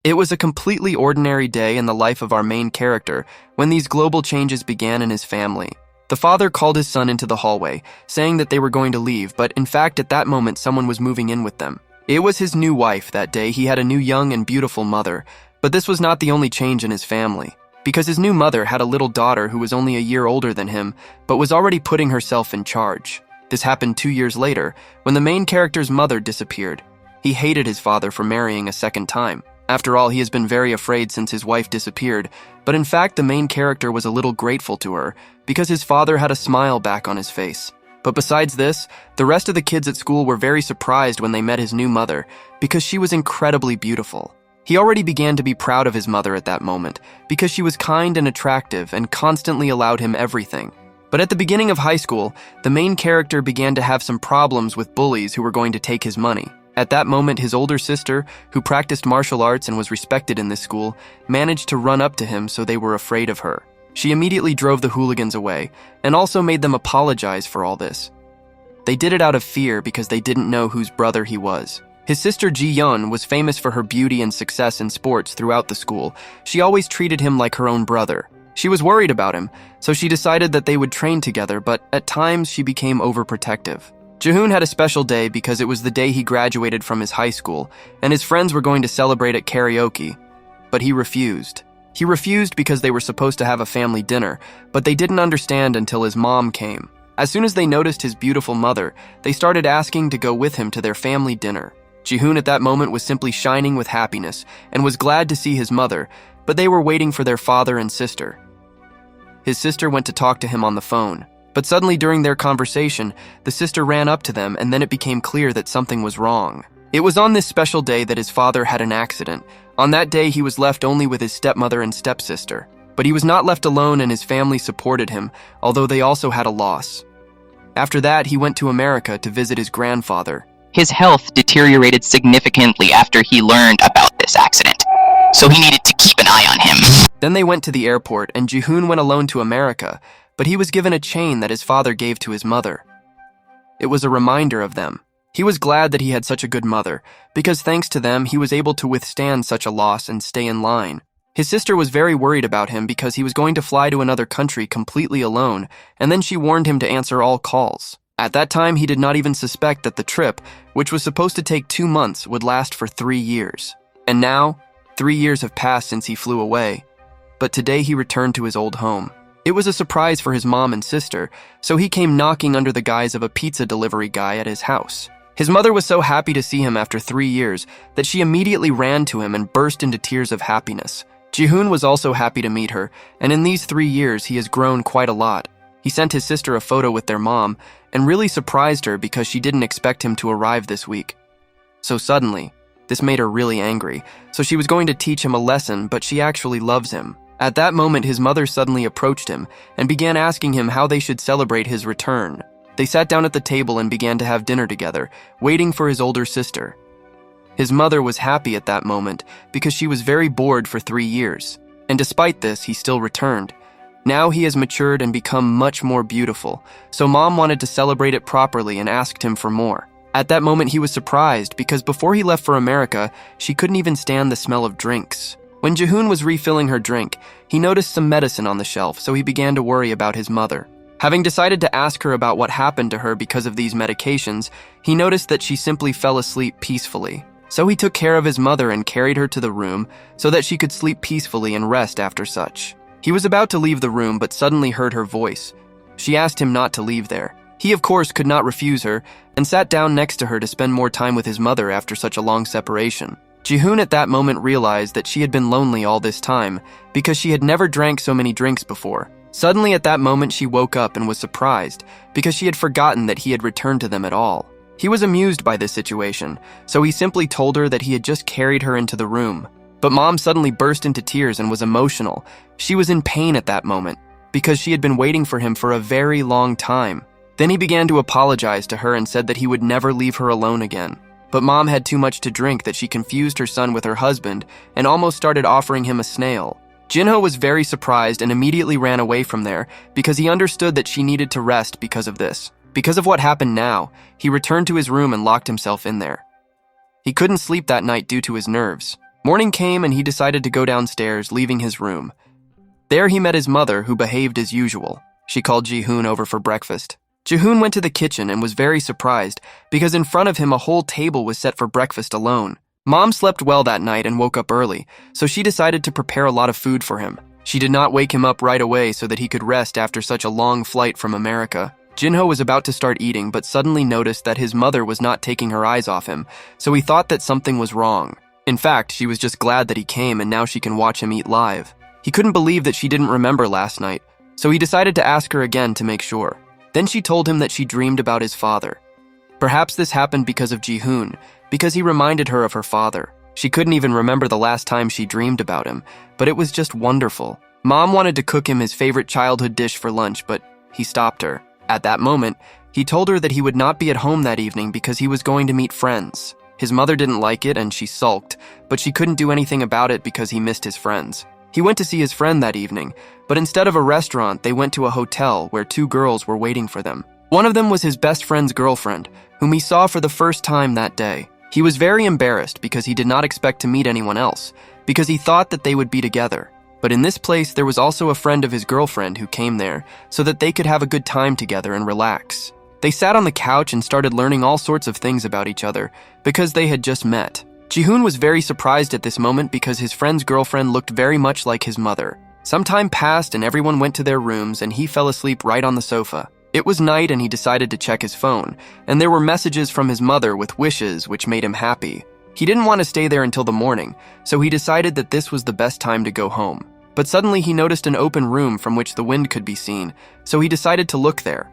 It was a completely ordinary day in the life of our main character when these global changes began in his family. The father called his son into the hallway, saying that they were going to leave, but in fact at that moment someone was moving in with them. It was his new wife. That day he had a new young and beautiful mother, but this was not the only change in his family, because his new mother had a little daughter who was only a year older than him, but was already putting herself in charge. This happened 2 years later, when the main character's mother disappeared. He hated his father for marrying a second time. After all, he has been very afraid since his wife disappeared, but in fact the main character was a little grateful to her because his father had a smile back on his face. But besides this, the rest of the kids at school were very surprised when they met his new mother because she was incredibly beautiful. He already began to be proud of his mother at that moment because she was kind and attractive and constantly allowed him everything. But at the beginning of high school, the main character began to have some problems with bullies who were going to take his money. At that moment, his older sister, who practiced martial arts and was respected in this school, managed to run up to him, so they were afraid of her. She immediately drove the hooligans away and also made them apologize for all this. They did it out of fear because they didn't know whose brother he was. His sister Ji-yeon was famous for her beauty and success in sports throughout the school. She always treated him like her own brother. She was worried about him, so she decided that they would train together, but at times she became overprotective. Jaehoon had a special day because it was the day he graduated from his high school, and his friends were going to celebrate at karaoke. But he refused. He refused because they were supposed to have a family dinner, but they didn't understand until his mom came. As soon as they noticed his beautiful mother, they started asking to go with him to their family dinner. Jaehoon at that moment was simply shining with happiness and was glad to see his mother, but they were waiting for their father and sister. His sister went to talk to him on the phone. But suddenly during their conversation, the sister ran up to them and then it became clear that something was wrong. It was on this special day that his father had an accident. On that day, he was left only with his stepmother and stepsister. But he was not left alone and his family supported him, although they also had a loss. After that, he went to America to visit his grandfather. His health deteriorated significantly after he learned about this accident, so he needed to keep an eye on him. Then they went to the airport and Jaehoon went alone to America, but he was given a chain that his father gave to his mother. It was a reminder of them. He was glad that he had such a good mother, because thanks to them, he was able to withstand such a loss and stay in line. His sister was very worried about him because he was going to fly to another country completely alone, and then she warned him to answer all calls. At that time, he did not even suspect that the trip, which was supposed to take 2 months, would last for 3 years. And now, 3 years have passed since he flew away. But today he returned to his old home. It was a surprise for his mom and sister, so he came knocking under the guise of a pizza delivery guy at his house. His mother was so happy to see him after 3 years that she immediately ran to him and burst into tears of happiness. Jaehoon was also happy to meet her, and in these 3 years he has grown quite a lot. He sent his sister a photo with their mom and really surprised her because she didn't expect him to arrive this week. So suddenly, this made her really angry, so she was going to teach him a lesson, but she actually loves him. At that moment, his mother suddenly approached him and began asking him how they should celebrate his return. They sat down at the table and began to have dinner together, waiting for his older sister. His mother was happy at that moment because she was very bored for 3 years, and despite this, he still returned. Now he has matured and become much more beautiful, so Mom wanted to celebrate it properly and asked him for more. At that moment, he was surprised because before he left for America, she couldn't even stand the smell of drinks. When Jaehoon was refilling her drink, he noticed some medicine on the shelf, so he began to worry about his mother. Having decided to ask her about what happened to her because of these medications, he noticed that she simply fell asleep peacefully. So he took care of his mother and carried her to the room so that she could sleep peacefully and rest after such. He was about to leave the room but suddenly heard her voice. She asked him not to leave there. He, of course, could not refuse her and sat down next to her to spend more time with his mother after such a long separation. Jaehoon at that moment realized that she had been lonely all this time because she had never drank so many drinks before. Suddenly at that moment she woke up and was surprised because she had forgotten that he had returned to them at all. He was amused by this situation, so he simply told her that he had just carried her into the room. But Mom suddenly burst into tears and was emotional. She was in pain at that moment because she had been waiting for him for a very long time. Then he began to apologize to her and said that he would never leave her alone again. But Mom had too much to drink that she confused her son with her husband and almost started offering him a snail. Jinho was very surprised and immediately ran away from there because he understood that she needed to rest because of this. Because of what happened now, he returned to his room and locked himself in there. He couldn't sleep that night due to his nerves. Morning came and he decided to go downstairs, leaving his room. There he met his mother, who behaved as usual. She called Ji-hoon over for breakfast. Ji-hoon went to the kitchen and was very surprised because in front of him a whole table was set for breakfast alone. Mom slept well that night and woke up early, so she decided to prepare a lot of food for him. She did not wake him up right away so that he could rest after such a long flight from America. Jinho was about to start eating but suddenly noticed that his mother was not taking her eyes off him, so he thought that something was wrong. In fact, she was just glad that he came and now she can watch him eat live. He couldn't believe that she didn't remember last night, so he decided to ask her again to make sure. Then she told him that she dreamed about his father. Perhaps this happened because of Ji-hoon, because he reminded her of her father. She couldn't even remember the last time she dreamed about him, but it was just wonderful. Mom wanted to cook him his favorite childhood dish for lunch, but he stopped her. At that moment, he told her that he would not be at home that evening because he was going to meet friends. His mother didn't like it and she sulked, but she couldn't do anything about it because he missed his friends. He went to see his friend that evening, but instead of a restaurant, they went to a hotel where two girls were waiting for them. One of them was his best friend's girlfriend, whom he saw for the first time that day. He was very embarrassed because he did not expect to meet anyone else, because he thought that they would be together. But in this place, there was also a friend of his girlfriend who came there so that they could have a good time together and relax. They sat on the couch and started learning all sorts of things about each other because they had just met. Ji-hoon was very surprised at this moment because his friend's girlfriend looked very much like his mother. Some time passed and everyone went to their rooms and he fell asleep right on the sofa. It was night and he decided to check his phone, and there were messages from his mother with wishes which made him happy. He didn't want to stay there until the morning, so he decided that this was the best time to go home. But suddenly he noticed an open room from which the wind could be seen, so he decided to look there.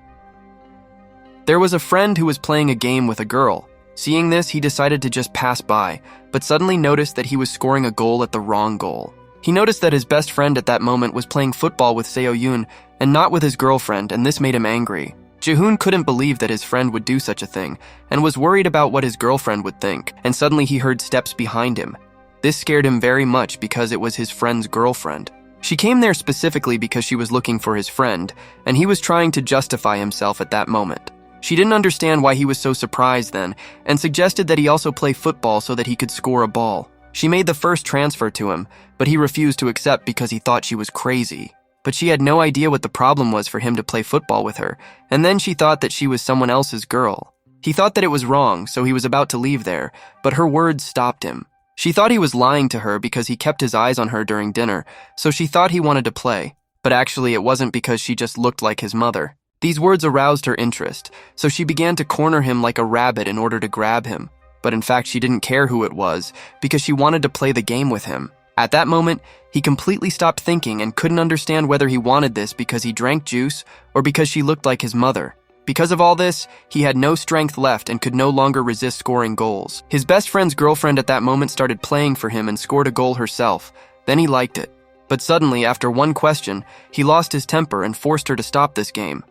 There was a friend who was playing a game with a girl. Seeing this, he decided to just pass by, but suddenly noticed that he was scoring a goal at the wrong goal. He noticed that his best friend at that moment was playing football with Seo-yoon and not with his girlfriend, and this made him angry. Ji-hoon couldn't believe that his friend would do such a thing and was worried about what his girlfriend would think, and suddenly he heard steps behind him. This scared him very much because it was his friend's girlfriend. She came there specifically because she was looking for his friend, and he was trying to justify himself at that moment. She didn't understand why he was so surprised then, and suggested that he also play football so that he could score a ball. She made the first transfer to him, but he refused to accept because he thought she was crazy. But she had no idea what the problem was for him to play football with her, and then she thought that she was someone else's girl. He thought that it was wrong, so he was about to leave there, but her words stopped him. She thought he was lying to her because he kept his eyes on her during dinner, so she thought he wanted to play, but actually it wasn't because she just looked like his mother. These words aroused her interest, so she began to corner him like a rabbit in order to grab him. But in fact, she didn't care who it was because she wanted to play the game with him. At that moment, he completely stopped thinking and couldn't understand whether he wanted this because he drank juice or because she looked like his mother. Because of all this, he had no strength left and could no longer resist scoring goals. His best friend's girlfriend at that moment started playing for him and scored a goal herself. Then he liked it. But suddenly, after one question, he lost his temper and forced her to stop this game.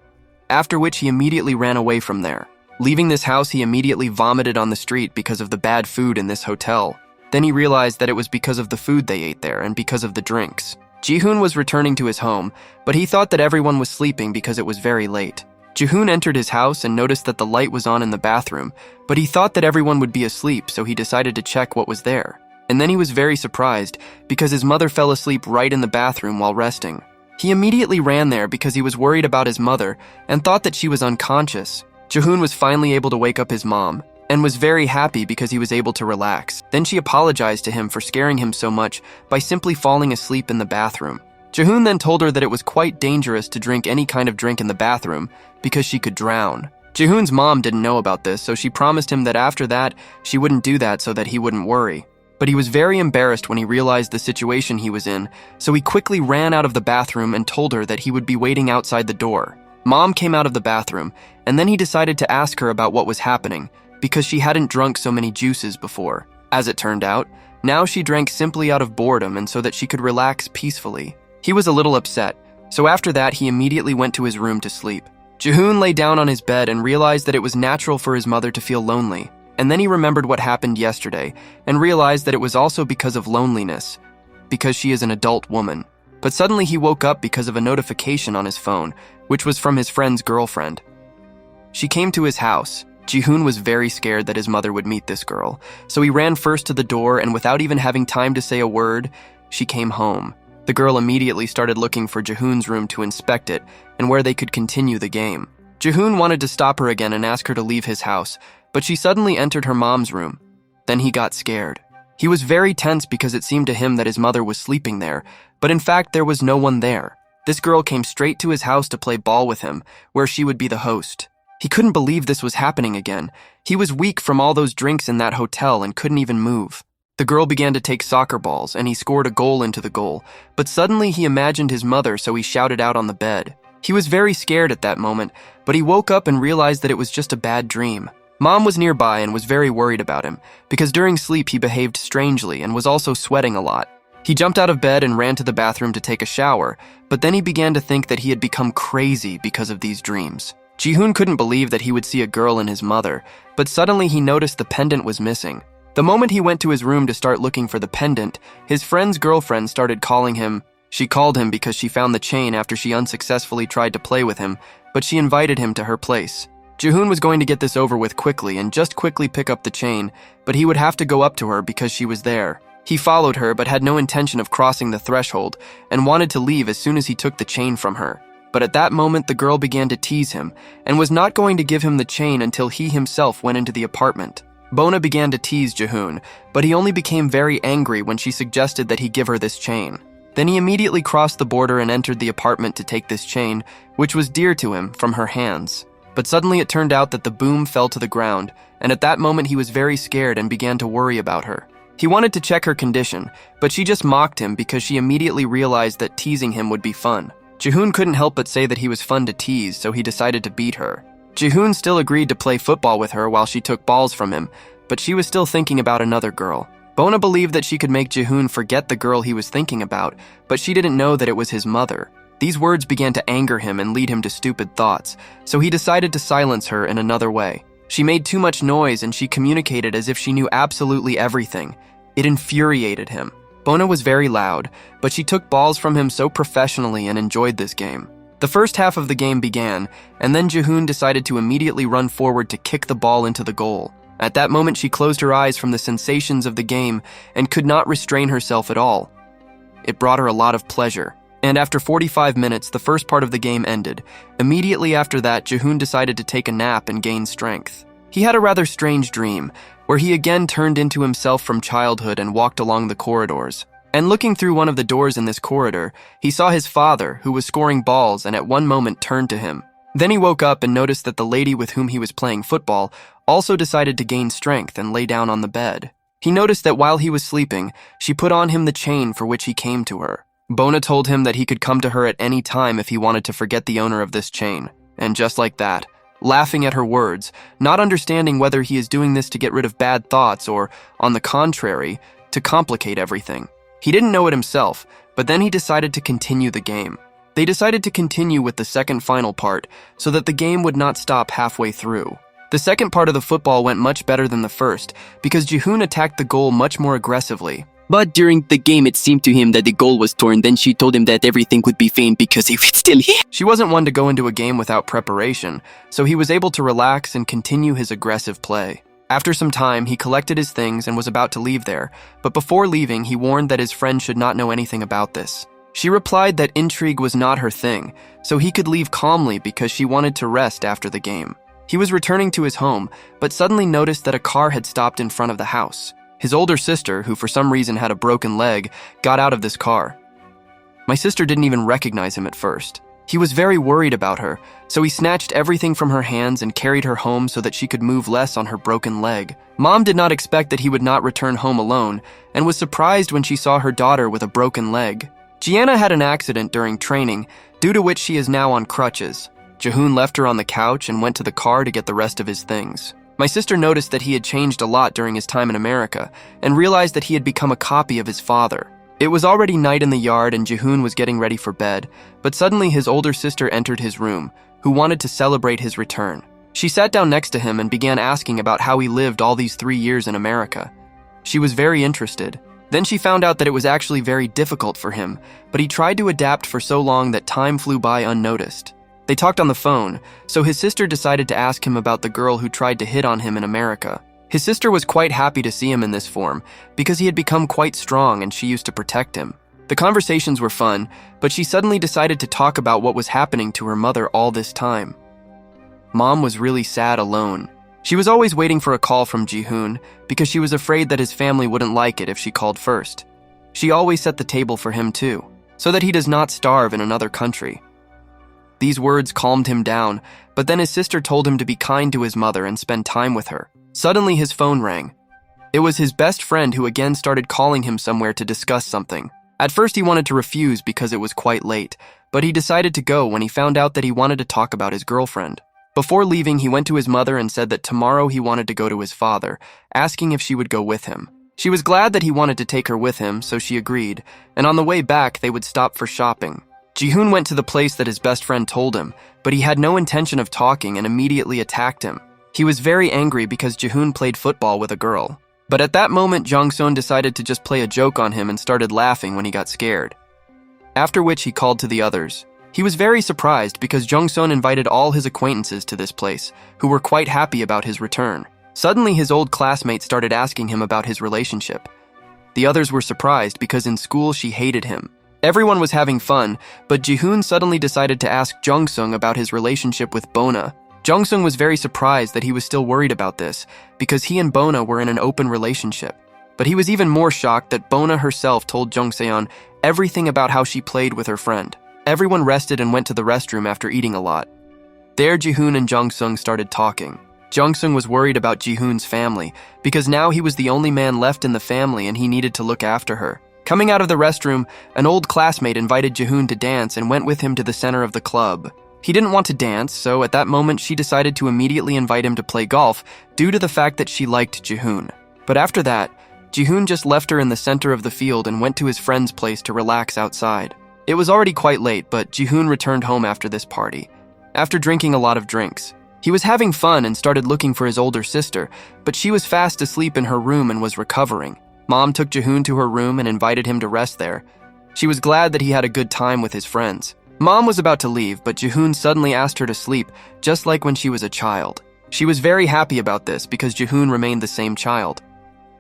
After which he immediately ran away from there. Leaving this house, he immediately vomited on the street because of the bad food in this hotel. Then he realized that it was because of the food they ate there and because of the drinks. Ji-hoon was returning to his home, but he thought that everyone was sleeping because it was very late. Ji-hoon entered his house and noticed that the light was on in the bathroom, but he thought that everyone would be asleep, so he decided to check what was there. And then he was very surprised because his mother fell asleep right in the bathroom while resting. He immediately ran there because he was worried about his mother and thought that she was unconscious. Ji-hoon was finally able to wake up his mom and was very happy because he was able to relax. Then she apologized to him for scaring him so much by simply falling asleep in the bathroom. Ji-hoon then told her that it was quite dangerous to drink any kind of drink in the bathroom because she could drown. Ji-hoon's mom didn't know about this, so she promised him that after that, she wouldn't do that so that he wouldn't worry. But he was very embarrassed when he realized the situation he was in, so he quickly ran out of the bathroom and told her that he would be waiting outside the door. Mom came out of the bathroom, and then he decided to ask her about what was happening, because she hadn't drunk so many juices before. As it turned out, now she drank simply out of boredom and so that she could relax peacefully. He was a little upset, so after that he immediately went to his room to sleep. Ji-hoon lay down on his bed and realized that it was natural for his mother to feel lonely. And then he remembered what happened yesterday and realized that it was also because of loneliness, because she is an adult woman. But suddenly he woke up because of a notification on his phone, which was from his friend's girlfriend. She came to his house, Jihoon was very scared that his mother would meet this girl, so he ran first to the door, and without even having time to say a word, she came home. The girl immediately started looking for Jihoon's room to inspect it and where they could continue the game. Jihoon wanted to stop her again and ask her to leave his house, but she suddenly entered her mom's room. Then he got scared. He was very tense because it seemed to him that his mother was sleeping there, but in fact there was no one there. This girl came straight to his house to play ball with him, where she would be the host. He couldn't believe this was happening again. He was weak from all those drinks in that hotel and couldn't even move. The girl began to take soccer balls, and he scored a goal into the goal, but suddenly he imagined his mother, so he shouted out on the bed. He was very scared at that moment, but he woke up and realized that it was just a bad dream. Mom was nearby and was very worried about him, because during sleep he behaved strangely and was also sweating a lot. He jumped out of bed and ran to the bathroom to take a shower, but then he began to think that he had become crazy because of these dreams. Jihoon couldn't believe that he would see a girl in his mother, but suddenly he noticed the pendant was missing. The moment he went to his room to start looking for the pendant, his friend's girlfriend started calling him. She called him because she found the chain after she unsuccessfully tried to play with him, but she invited him to her place. Jihoon was going to get this over with quickly and just quickly pick up the chain, but he would have to go up to her because she was there. He followed her but had no intention of crossing the threshold and wanted to leave as soon as he took the chain from her. But at that moment the girl began to tease him and was not going to give him the chain until he himself went into the apartment. Bona began to tease Jihoon, but he only became very angry when she suggested that he give her this chain. Then he immediately crossed the border and entered the apartment to take this chain, which was dear to him, from her hands. But suddenly it turned out that the boom fell to the ground, and at that moment he was very scared and began to worry about her. He wanted to check her condition, but she just mocked him because she immediately realized that teasing him would be fun. Jihoon couldn't help but say that he was fun to tease, so he decided to beat her. Jihoon still agreed to play football with her while she took balls from him, but she was still thinking about another girl. Bona believed that she could make Jihoon forget the girl he was thinking about, but she didn't know that it was his mother. These words began to anger him and lead him to stupid thoughts, so he decided to silence her in another way. She made too much noise and she communicated as if she knew absolutely everything. It infuriated him. Bona was very loud, but she took balls from him so professionally and enjoyed this game. The first half of the game began, and then Jihoon decided to immediately run forward to kick the ball into the goal. At that moment, she closed her eyes from the sensations of the game and could not restrain herself at all. It brought her a lot of pleasure. And after 45 minutes, the first part of the game ended. Immediately after that, Jihoon decided to take a nap and gain strength. He had a rather strange dream, where he again turned into himself from childhood and walked along the corridors. And looking through one of the doors in this corridor, he saw his father, who was scoring balls, and at one moment turned to him. Then he woke up and noticed that the lady with whom he was playing football also decided to gain strength and lay down on the bed. He noticed that while he was sleeping, she put on him the chain for which he came to her. Bona told him that he could come to her at any time if he wanted to forget the owner of this chain. And just like that, laughing at her words, not understanding whether he is doing this to get rid of bad thoughts or, on the contrary, to complicate everything. He didn't know it himself, but then he decided to continue the game. They decided to continue with the second final part so that the game would not stop halfway through. The second part of the football went much better than the first because Jihoon attacked the goal much more aggressively. But during the game, it seemed to him that the goal was torn. Then she told him that everything would be fine because if it's still here. She wasn't one to go into a game without preparation, so he was able to relax and continue his aggressive play. After some time, he collected his things and was about to leave there, but before leaving, he warned that his friend should not know anything about this. She replied that intrigue was not her thing, so he could leave calmly because she wanted to rest after the game. He was returning to his home, but suddenly noticed that a car had stopped in front of the house. His older sister, who for some reason had a broken leg, got out of this car. My sister didn't even recognize him at first. He was very worried about her, so he snatched everything from her hands and carried her home so that she could move less on her broken leg. Mom did not expect that he would not return home alone, and was surprised when she saw her daughter with a broken leg. Gianna had an accident during training, due to which she is now on crutches. Jihoon left her on the couch and went to the car to get the rest of his things. My sister noticed that he had changed a lot during his time in America, and realized that he had become a copy of his father. It was already night in the yard and Jihoon was getting ready for bed, but suddenly his older sister entered his room, who wanted to celebrate his return. She sat down next to him and began asking about how he lived all these 3 years in America. She was very interested. Then she found out that it was actually very difficult for him, but he tried to adapt for so long that time flew by unnoticed. They talked on the phone, so his sister decided to ask him about the girl who tried to hit on him in America. His sister was quite happy to see him in this form because he had become quite strong and she used to protect him. The conversations were fun, but she suddenly decided to talk about what was happening to her mother all this time. Mom was really sad alone. She was always waiting for a call from Ji-hoon because she was afraid that his family wouldn't like it if she called first. She always set the table for him too, so that he does not starve in another country. These words calmed him down, but then his sister told him to be kind to his mother and spend time with her. Suddenly his phone rang. It was his best friend who again started calling him somewhere to discuss something. At first he wanted to refuse because it was quite late, but he decided to go when he found out that he wanted to talk about his girlfriend. Before leaving, he went to his mother and said that tomorrow he wanted to go to his father, asking if she would go with him. She was glad that he wanted to take her with him, so she agreed, and on the way back they would stop for shopping. Ji-hoon went to the place that his best friend told him, but he had no intention of talking and immediately attacked him. He was very angry because Ji-hoon played football with a girl. But at that moment, Jong-sun decided to just play a joke on him and started laughing when he got scared. After which he called to the others. He was very surprised because Jong-sun invited all his acquaintances to this place, who were quite happy about his return. Suddenly, his old classmates started asking him about his relationship. The others were surprised because in school she hated him. Everyone was having fun, but Ji-hoon suddenly decided to ask Jong-sung about his relationship with Bona. Jong-sung was very surprised that he was still worried about this, because he and Bona were in an open relationship. But he was even more shocked that Bona herself told Jong-seon everything about how she played with her friend. Everyone rested and went to the restroom after eating a lot. There, Ji-hoon and Jong-sung started talking. Jong-sung was worried about Ji-hoon's family, because now he was the only man left in the family and he needed to look after her. Coming out of the restroom, an old classmate invited Ji-hoon to dance and went with him to the center of the club. He didn't want to dance, so at that moment she decided to immediately invite him to play golf due to the fact that she liked Ji-hoon. But after that, Ji-hoon just left her in the center of the field and went to his friend's place to relax outside. It was already quite late, but Ji-hoon returned home after this party, after drinking a lot of drinks. He was having fun and started looking for his older sister, but she was fast asleep in her room and was recovering. Mom took Ji-hoon to her room and invited him to rest there. She was glad that he had a good time with his friends. Mom was about to leave, but Ji-hoon suddenly asked her to sleep, just like when she was a child. She was very happy about this because Ji-hoon remained the same child.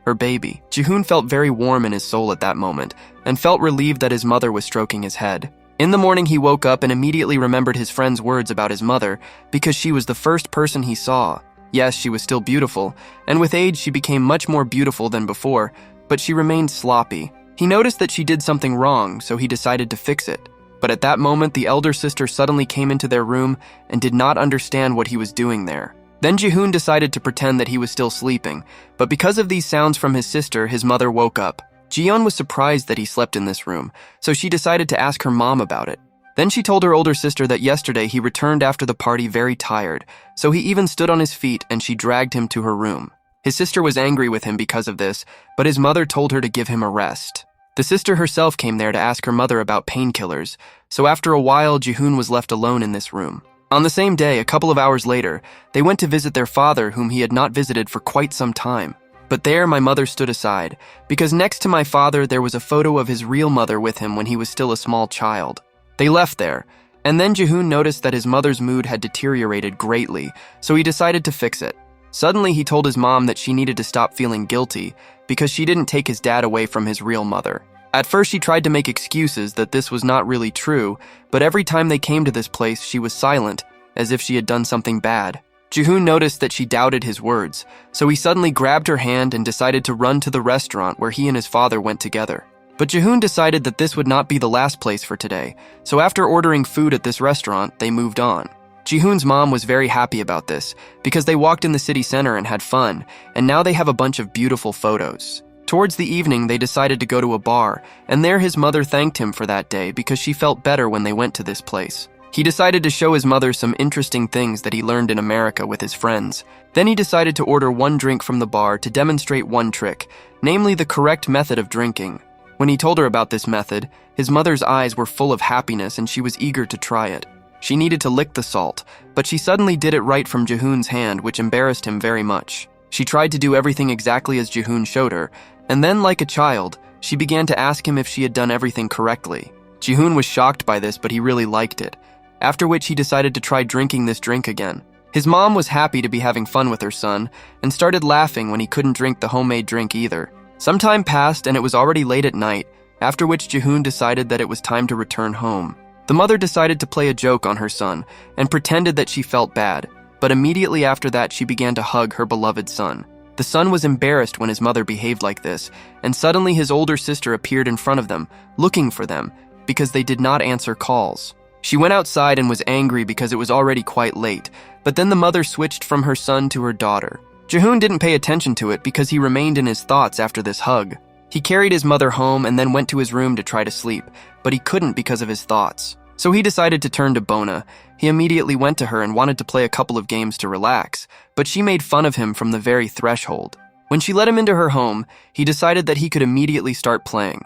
Her baby. Ji-hoon felt very warm in his soul at that moment, and felt relieved that his mother was stroking his head. In the morning he woke up and immediately remembered his friend's words about his mother, because she was the first person he saw. Yes, she was still beautiful, and with age she became much more beautiful than before, but she remained sloppy. He noticed that she did something wrong, so he decided to fix it. But at that moment, the elder sister suddenly came into their room and did not understand what he was doing there. Then Ji-hoon decided to pretend that he was still sleeping, but because of these sounds from his sister, his mother woke up. Ji-yeon was surprised that he slept in this room, so she decided to ask her mom about it. Then she told her older sister that yesterday he returned after the party very tired, so he even stood on his feet and she dragged him to her room. His sister was angry with him because of this, but his mother told her to give him a rest. The sister herself came there to ask her mother about painkillers, so after a while Ji-hoon was left alone in this room. On the same day, a couple of hours later, they went to visit their father whom he had not visited for quite some time. But there my mother stood aside, because next to my father there was a photo of his real mother with him when he was still a small child. They left there, and then Ji-hoon noticed that his mother's mood had deteriorated greatly, so he decided to fix it. Suddenly he told his mom that she needed to stop feeling guilty because she didn't take his dad away from his real mother. At first she tried to make excuses that this was not really true, but every time they came to this place she was silent, as if she had done something bad. Ji-hoon noticed that she doubted his words, so he suddenly grabbed her hand and decided to run to the restaurant where he and his father went together. But Ji-hoon decided that this would not be the last place for today, so after ordering food at this restaurant, they moved on. Ji-hoon's mom was very happy about this, because they walked in the city center and had fun, and now they have a bunch of beautiful photos. Towards the evening, they decided to go to a bar, and there his mother thanked him for that day because she felt better when they went to this place. He decided to show his mother some interesting things that he learned in America with his friends. Then he decided to order one drink from the bar to demonstrate one trick, namely the correct method of drinking. When he told her about this method, his mother's eyes were full of happiness and she was eager to try it. She needed to lick the salt, but she suddenly did it right from Ji-hoon's hand, which embarrassed him very much. She tried to do everything exactly as Ji-hoon showed her, and then, like a child, she began to ask him if she had done everything correctly. Ji-hoon was shocked by this, but he really liked it. after which he decided to try drinking this drink again. His mom was happy to be having fun with her son and started laughing when he couldn't drink the homemade drink either. Some time passed and it was already late at night, after which Jihoon decided that it was time to return home. The mother decided to play a joke on her son and pretended that she felt bad, but immediately after that she began to hug her beloved son. The son was embarrassed when his mother behaved like this, and suddenly his older sister appeared in front of them, looking for them, because they did not answer calls. She went outside and was angry because it was already quite late, but then the mother switched from her son to her daughter. Jihoon didn't pay attention to it because he remained in his thoughts after this hug. He carried his mother home and then went to his room to try to sleep, but he couldn't because of his thoughts. So he decided to turn to Bona. He immediately went to her and wanted to play a couple of games to relax, but she made fun of him from the very threshold. When she let him into her home, he decided that he could immediately start playing.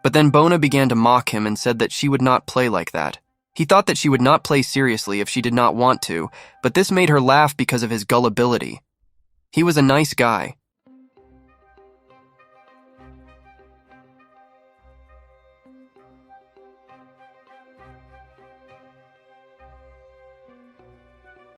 But then Bona began to mock him and said that she would not play like that. He thought that she would not play seriously if she did not want to, but this made her laugh because of his gullibility. He was a nice guy.